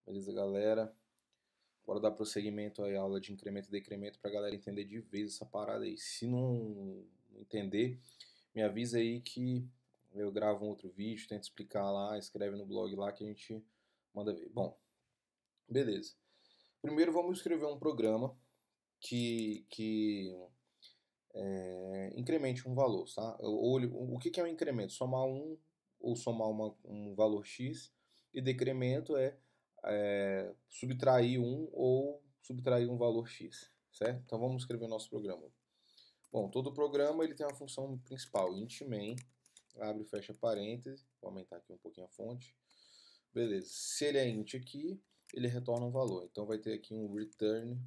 Beleza, galera? Bora dar prosseguimento aí à aula de incremento e decremento pra galera entender de vez essa parada aí. Se não entender, me avisa aí que eu gravo um outro vídeo, tento explicar lá, escreve no blog lá que a gente manda ver. Bom, beleza. Primeiro vamos escrever um programa que incremente um valor, tá? O que é um incremento? Somar um ou somar um valor x, e decremento é subtrair um ou subtrair um valor x, certo? Então vamos escrever o nosso programa. Bom, todo programa ele tem uma função principal, int main, abre e fecha parênteses, vou aumentar aqui um pouquinho a fonte. Beleza, se ele é int aqui, ele retorna um valor, então vai ter aqui um return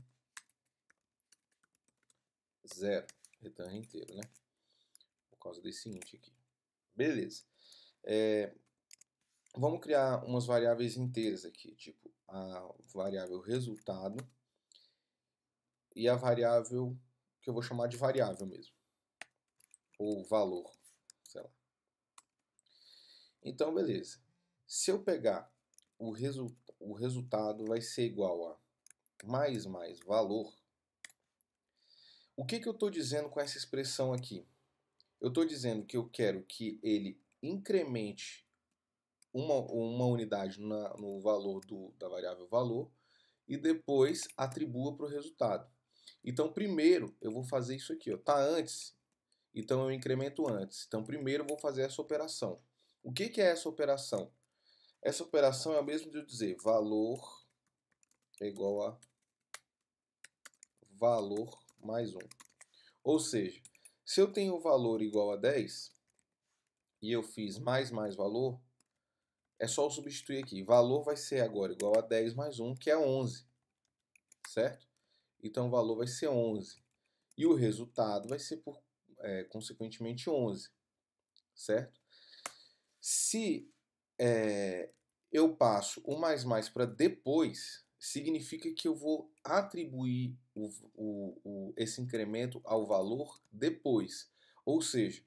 0, return inteiro, né? Por causa desse int aqui. Beleza. Vamos criar umas variáveis inteiras aqui, tipo a variável resultado e a variável que eu vou chamar de variável mesmo, ou valor, sei lá. Então, beleza. Se eu pegar o resultado vai ser igual a mais valor, o que eu estou dizendo com essa expressão aqui? Eu estou dizendo que eu quero que ele incremente uma unidade no valor da variável valor e depois atribua para o resultado. Então, primeiro eu vou fazer isso aqui, ó, tá antes, então eu incremento antes. Então, primeiro eu vou fazer essa operação. O que é essa operação? Essa operação é o mesmo de eu dizer valor é igual a valor mais 1. Ou seja, se eu tenho o valor igual a 10 e eu fiz mais valor, é só eu substituir aqui. Valor vai ser agora igual a 10 mais 1, que é 11. Certo? Então o valor vai ser 11. E o resultado vai ser, consequentemente, 11. Certo? Se eu passo o mais para depois, significa que eu vou atribuir esse incremento ao valor depois. Ou seja,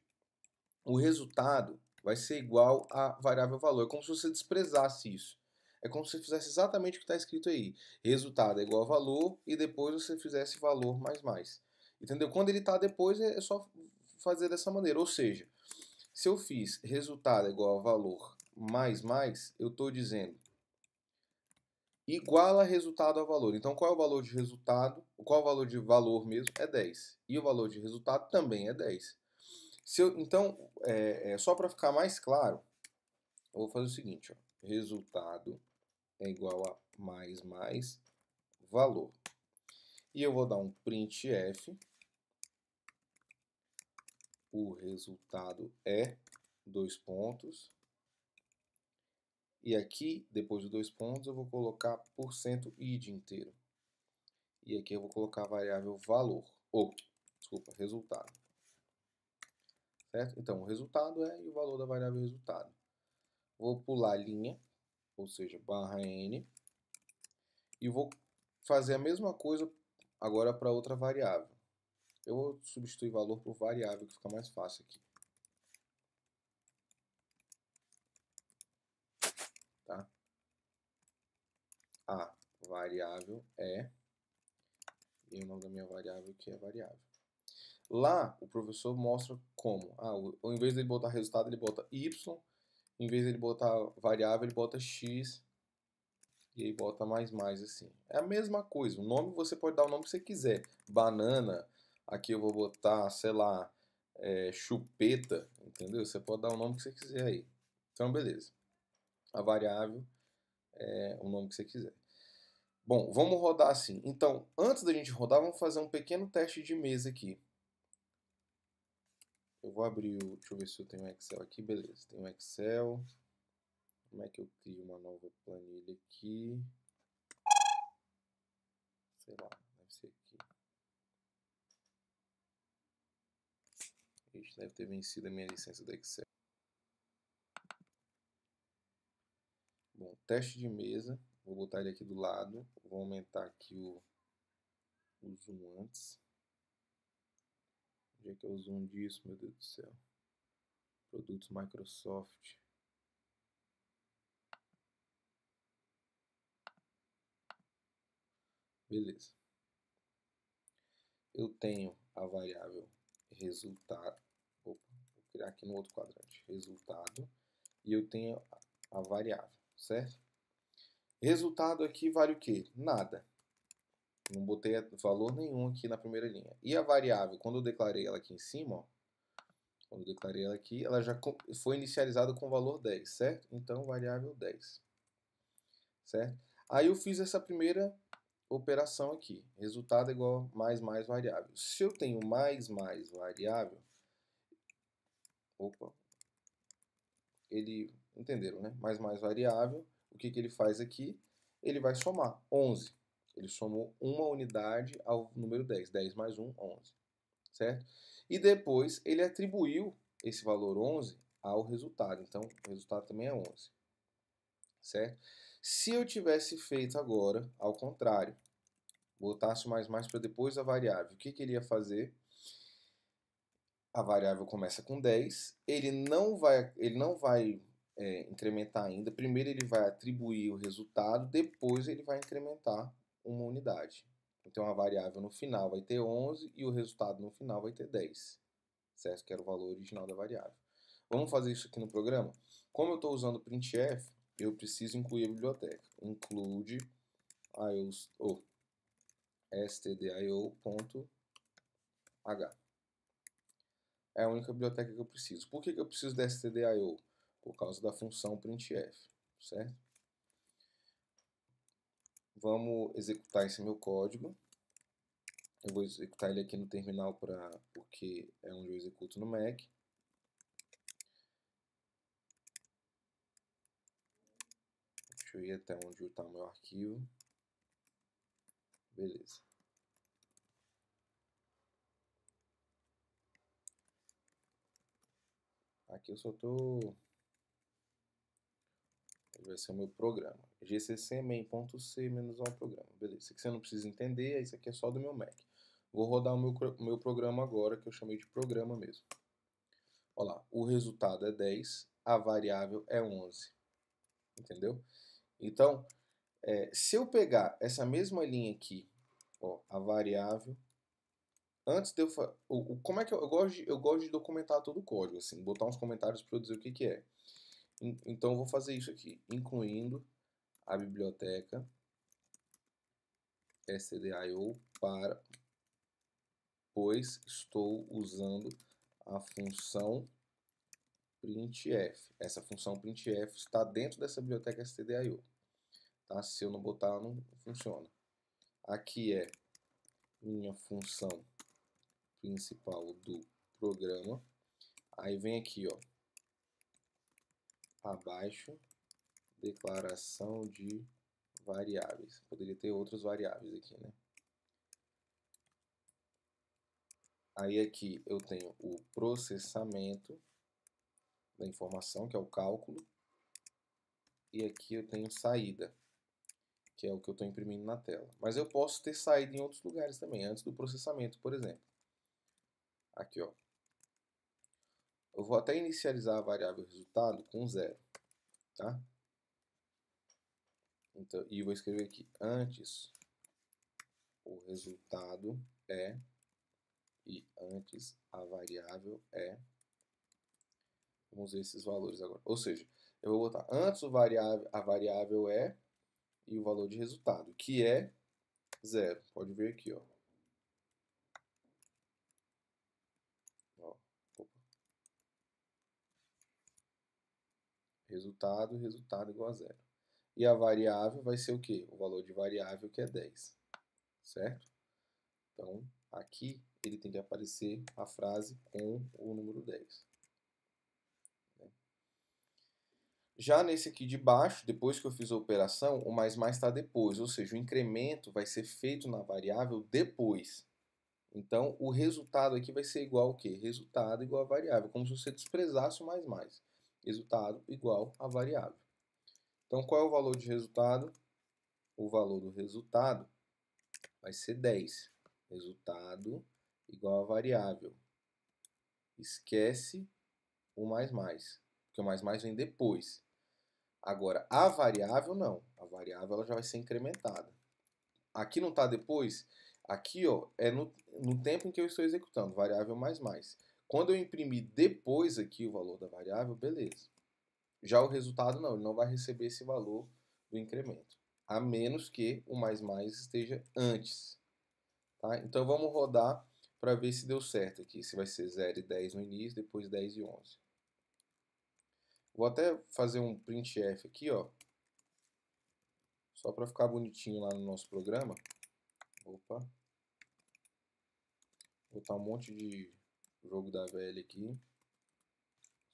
o resultado vai ser igual à variável valor. É como se você desprezasse isso. É como se você fizesse exatamente o que está escrito aí. Resultado é igual a valor e depois você fizesse valor mais. Entendeu? Quando ele está depois é só fazer dessa maneira. Ou seja, se eu fiz resultado é igual a valor mais, eu estou dizendo igual a resultado a valor. Então qual é o valor de resultado? Qual é o valor de valor mesmo? É 10. E o valor de resultado também é 10. Então, só para ficar mais claro, eu vou fazer o seguinte, ó, resultado é igual a mais valor. E eu vou dar um printf, o resultado é, dois pontos, e aqui, depois de dois pontos, eu vou colocar %id inteiro. E aqui eu vou colocar a variável valor, desculpa, resultado. Certo? Então, o resultado é e o valor da variável resultado. Vou pular a linha, ou seja, /n, e vou fazer a mesma coisa agora para outra variável. Eu vou substituir valor por variável, que fica mais fácil aqui. Tá? A variável e o nome da minha variável que é variável. Lá, o professor mostra como. Ao invés de ele botar resultado, ele bota y. Em vez de ele botar variável, ele bota x. E aí bota mais assim. É a mesma coisa. O nome você pode dar o nome que você quiser. Banana. Aqui eu vou botar, sei lá, chupeta. Entendeu? Você pode dar o nome que você quiser aí. Então, beleza. A variável é o nome que você quiser. Bom, vamos rodar assim. Então, antes da gente rodar, vamos fazer um pequeno teste de mesa aqui. Eu vou abrir o... Deixa eu ver se eu tenho um Excel aqui. Beleza, tem um Excel. Como é que eu crio uma nova planilha aqui? Sei lá, deve ser aqui. Ixi, deve ter vencido a minha licença do Excel. Bom, teste de mesa. Vou botar ele aqui do lado. Vou aumentar aqui o zoom antes. Onde é que é o zoom disso, meu Deus do céu? Produtos Microsoft. Beleza. Eu tenho a variável resultado. Opa, vou criar aqui no outro quadrante. Resultado. E eu tenho a variável, certo? Resultado aqui vale o quê? Nada. Não botei valor nenhum aqui na primeira linha. E a variável, quando eu declarei ela aqui em cima, ó, quando eu declarei ela aqui, ela já foi inicializada com o valor 10, certo? Então, variável 10. Certo? Aí eu fiz essa primeira operação aqui. Resultado é igual a mais variável. Se eu tenho mais variável, opa, entenderam, né? Mais variável, o que ele faz aqui? Ele vai somar 11. Ele somou uma unidade ao número 10. 10 mais 1, 11. Certo? E depois ele atribuiu esse valor 11 ao resultado. Então, o resultado também é 11. Certo? Se eu tivesse feito agora, ao contrário, botasse o mais para depois a variável, o que ele ia fazer? A variável começa com 10, ele não vai incrementar ainda. Primeiro ele vai atribuir o resultado, depois ele vai incrementar uma unidade. Então a variável no final vai ter 11 e o resultado no final vai ter 10, certo? Que era o valor original da variável. Vamos fazer isso aqui no programa? Como eu estou usando o printf, eu preciso incluir a biblioteca. Include stdio.h. É a única biblioteca que eu preciso. Por que eu preciso da stdio? Por causa da função printf, certo? Vamos executar esse meu código. Eu vou executar ele aqui no terminal porque é onde eu executo no Mac. Deixa eu ir até onde está o meu arquivo. Beleza. Aqui eu só estou... Vai ser o meu programa. gcc main.c -o programa. Beleza. Isso aqui você não precisa entender, isso aqui é só do meu Mac. Vou rodar o meu programa agora, que eu chamei de programa mesmo. Olha lá, o resultado é 10, a variável é 11. Entendeu? Então, se eu pegar essa mesma linha aqui, ó, a variável, antes de eu fazer... Como é que eu gosto de documentar todo o código, assim, botar uns comentários para eu dizer o que é. Então, eu vou fazer isso aqui, incluindo a biblioteca stdio pois estou usando a função printf. Essa função printf está dentro dessa biblioteca stdio. Tá? Se eu não botar, não funciona. Aqui é minha função principal do programa. Aí vem aqui, ó, abaixo, declaração de variáveis. Poderia ter outras variáveis aqui, né? Aí aqui eu tenho o processamento da informação, que é o cálculo. E aqui eu tenho saída, que é o que eu estou imprimindo na tela. Mas eu posso ter saída em outros lugares também, antes do processamento, por exemplo. Aqui, ó. Eu vou até inicializar a variável resultado com 0, tá? Então, e vou escrever aqui, antes o resultado é, e antes a variável é. Vamos ver esses valores agora. Ou seja, eu vou botar antes a variável é e o valor de resultado, que é 0. Pode ver aqui, ó. Resultado igual a 0. E a variável vai ser o quê? O valor de variável, que é 10. Certo? Então, aqui ele tem que aparecer a frase com o número 10. Já nesse aqui de baixo, depois que eu fiz a operação, o mais está depois, ou seja, o incremento vai ser feito na variável depois. Então, o resultado aqui vai ser igual ao quê? Resultado igual a variável, como se você desprezasse o mais. Resultado igual a variável. Então, qual é o valor de resultado? O valor do resultado vai ser 10. Resultado igual a variável. Esquece o mais, porque o mais vem depois. Agora, a variável não. A variável ela já vai ser incrementada. aqui não está depois, aqui ó, é no tempo em que eu estou executando, variável mais mais. Quando eu imprimir depois aqui o valor da variável, beleza. Já o resultado não, ele não vai receber esse valor do incremento, a menos que o mais mais esteja antes. Tá? Então vamos rodar para ver se deu certo aqui, se vai ser 0 e 10 no início, depois 10 e 11. Vou até fazer um printf aqui, ó, só para ficar bonitinho lá no nosso programa. Opa. Vou botar um monte de jogo da velha aqui,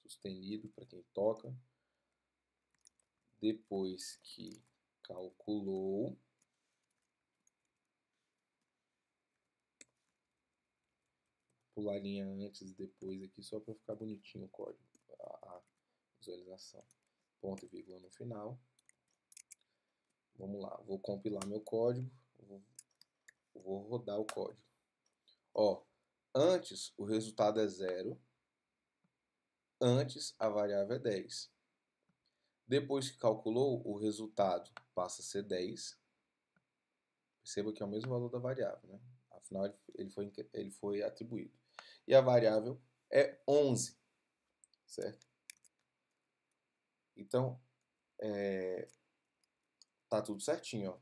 sustenido para quem toca. Depois que calculou, pular a linha antes e depois aqui só para ficar bonitinho o código, a visualização. Ponto e vírgula no final. Vamos lá, vou compilar meu código, vou rodar o código. Ó, antes o resultado é 0, antes a variável é 10. Depois que calculou, o resultado passa a ser 10. Perceba que é o mesmo valor da variável, né? Afinal, ele foi atribuído. E a variável é 11, certo? Então, tá tudo certinho, ó.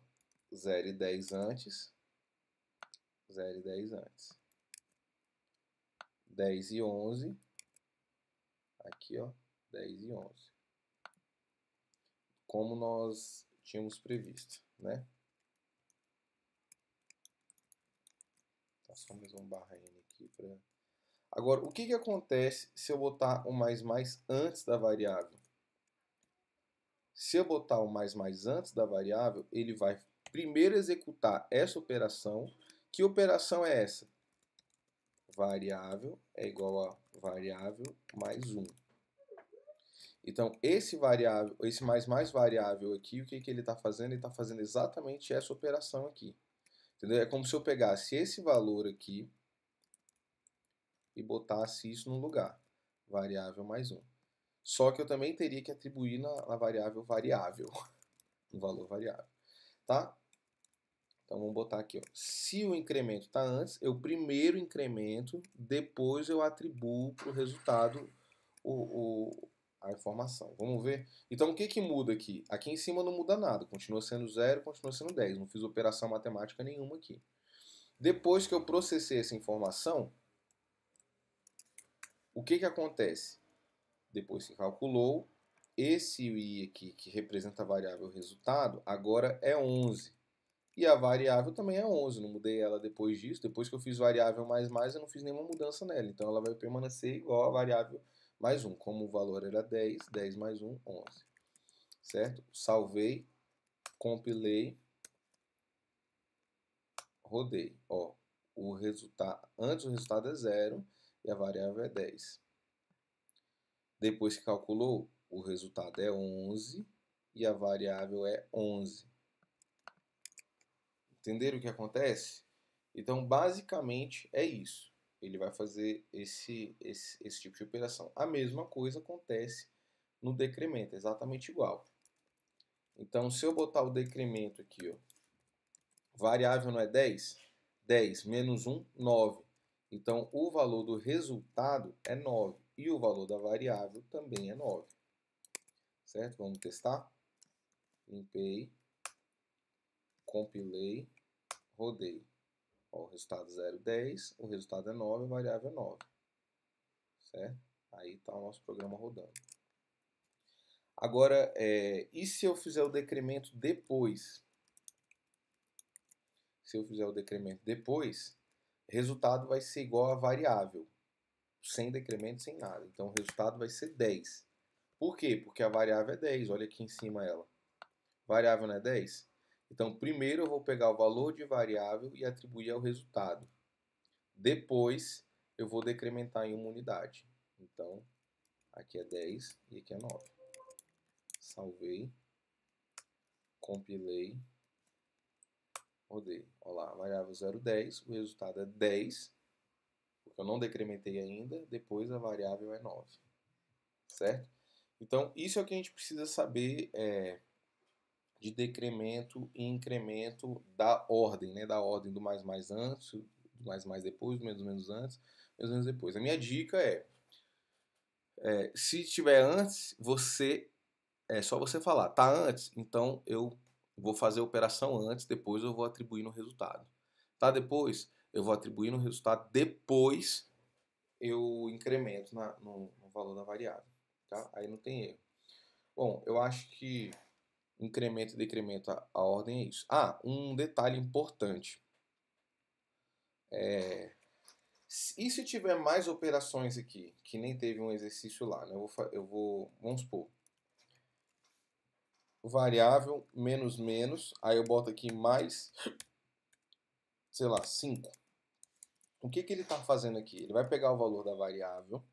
0 e 10 antes, 0 e 10 antes. 10 e 11, aqui, ó, 10 e 11. Como nós tínhamos previsto, né? Tá só mais um barra N aqui para... Agora, o que acontece se eu botar o mais mais antes da variável? Se eu botar o mais mais antes da variável, ele vai primeiro executar essa operação. Que operação é essa? Variável é igual a variável mais 1. Então, esse mais variável aqui, o que ele está fazendo? Ele está fazendo exatamente essa operação aqui. Entendeu? É como se eu pegasse esse valor aqui e botasse isso no lugar. Variável mais 1. Só que eu também teria que atribuir na variável variável. Um valor variável. Tá? Então vamos botar aqui, ó. Se o incremento está antes, eu primeiro incremento, depois eu atribuo para o resultado a informação. Vamos ver? Então o que muda aqui? Aqui em cima não muda nada, continua sendo 0, continua sendo 10. Não fiz operação matemática nenhuma aqui. Depois que eu processei essa informação, o que acontece? Depois que calculou, esse i aqui, que representa a variável resultado, agora é 11. E a variável também é 11, não mudei ela depois disso. Depois que eu fiz variável mais mais, eu não fiz nenhuma mudança nela. Então ela vai permanecer igual a variável mais 1. Como o valor era 10, 10 mais 1, 11. Certo? Salvei, compilei, rodei. Ó, antes o resultado é 0 e a variável é 10. Depois que calculou, o resultado é 11 e a variável é 11. Entenderam o que acontece? Então, basicamente, é isso. Ele vai fazer esse tipo de operação. A mesma coisa acontece no decremento, exatamente igual. Então, se eu botar o decremento aqui, ó, variável não é 10? 10 menos 1, 9. Então, o valor do resultado é 9. E o valor da variável também é 9. Certo? Vamos testar? Limpei, compilei, rodei. Ó, o resultado 0, 10, o resultado é 9, a variável é 9. Certo? Aí está o nosso programa rodando. Agora, e se eu fizer o decremento depois? Se eu fizer o decremento depois, o resultado vai ser igual a variável. Sem decremento, sem nada. Então, o resultado vai ser 10. Por quê? Porque a variável é 10. Olha aqui em cima ela. Variável não é 10? Então, primeiro eu vou pegar o valor de variável e atribuir ao resultado. Depois, eu vou decrementar em uma unidade. Então, aqui é 10 e aqui é 9. Salvei. Compilei. Rodei. Olha lá, variável 0,10. O resultado é 10. Porque eu não decrementei ainda. Depois, a variável é 9. Certo? Então, isso é o que a gente precisa saber de decremento e incremento da ordem, né? Da ordem do mais antes, do mais depois, do menos antes, menos depois. A minha dica se estiver antes, é só você falar, tá antes, então eu vou fazer a operação antes, depois eu vou atribuir no resultado. Tá depois, eu vou atribuir no resultado, depois eu incremento no valor da variável. Tá? Aí não tem erro. Bom, eu acho que incremento e decremento a ordem é isso. Ah, um detalhe importante. E se tiver mais operações aqui, que nem teve um exercício lá, né? Vamos supor, variável menos menos, aí eu boto aqui mais, sei lá, 5. O que ele está fazendo aqui? Ele vai pegar o valor da variável,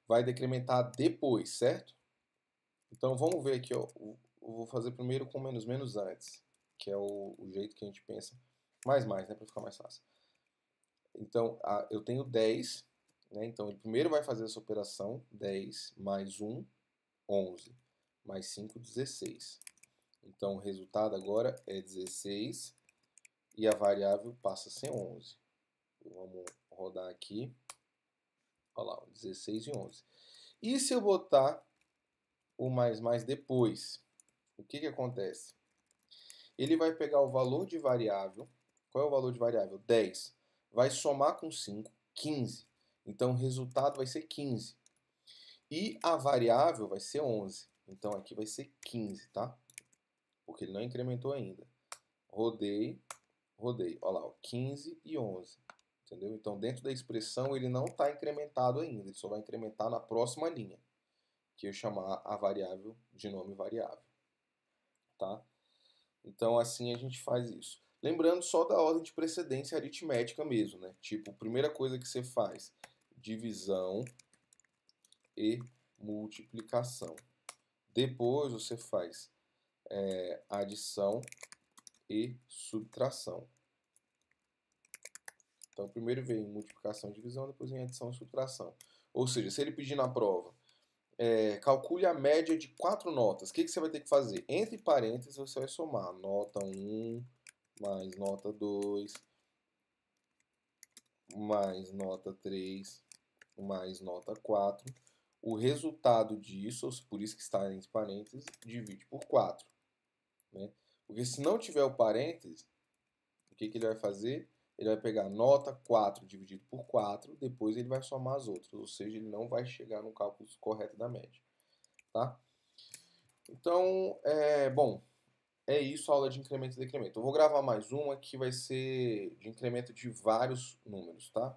vai decrementar depois, certo? Então vamos ver aqui, ó. Eu vou fazer primeiro com menos menos antes, que é o jeito que a gente pensa. Mais, né? Para ficar mais fácil. Então eu tenho 10, né? Então ele primeiro vai fazer essa operação, 10 mais 1, 11, mais 5, 16. Então o resultado agora é 16 e a variável passa a ser 11. Vamos rodar aqui. Olha lá, 16 e 11. E se eu botar o mais depois, o que acontece? Ele vai pegar o valor de variável. Qual é o valor de variável? 10. Vai somar com 5, 15. Então o resultado vai ser 15. E a variável vai ser 11. Então aqui vai ser 15, tá? Porque ele não incrementou ainda. Rodei. Olha lá, 15 e 11. Entendeu? Então dentro da expressão ele não está incrementado ainda. Ele só vai incrementar na próxima linha, que eu chamar a variável de nome variável. Tá? Então assim a gente faz isso. Lembrando só da ordem de precedência aritmética mesmo, né? Tipo, primeira coisa que você faz, divisão e multiplicação. Depois você faz adição e subtração. Então primeiro vem multiplicação e divisão, depois vem adição e subtração. Ou seja, se ele pedir na prova, calcule a média de 4 notas. O que você vai ter que fazer? Entre parênteses, você vai somar nota 1 mais nota 2 mais nota 3 mais nota 4. O resultado disso, por isso que está entre parênteses, divide por 4. Né? Porque se não tiver o parênteses, o que ele vai fazer? Ele vai pegar nota 4 dividido por 4, depois ele vai somar as outras, ou seja, ele não vai chegar no cálculo correto da média. Tá? Então, bom, é isso a aula de incremento e decremento. Eu vou gravar mais uma que vai ser de incremento de vários números, tá?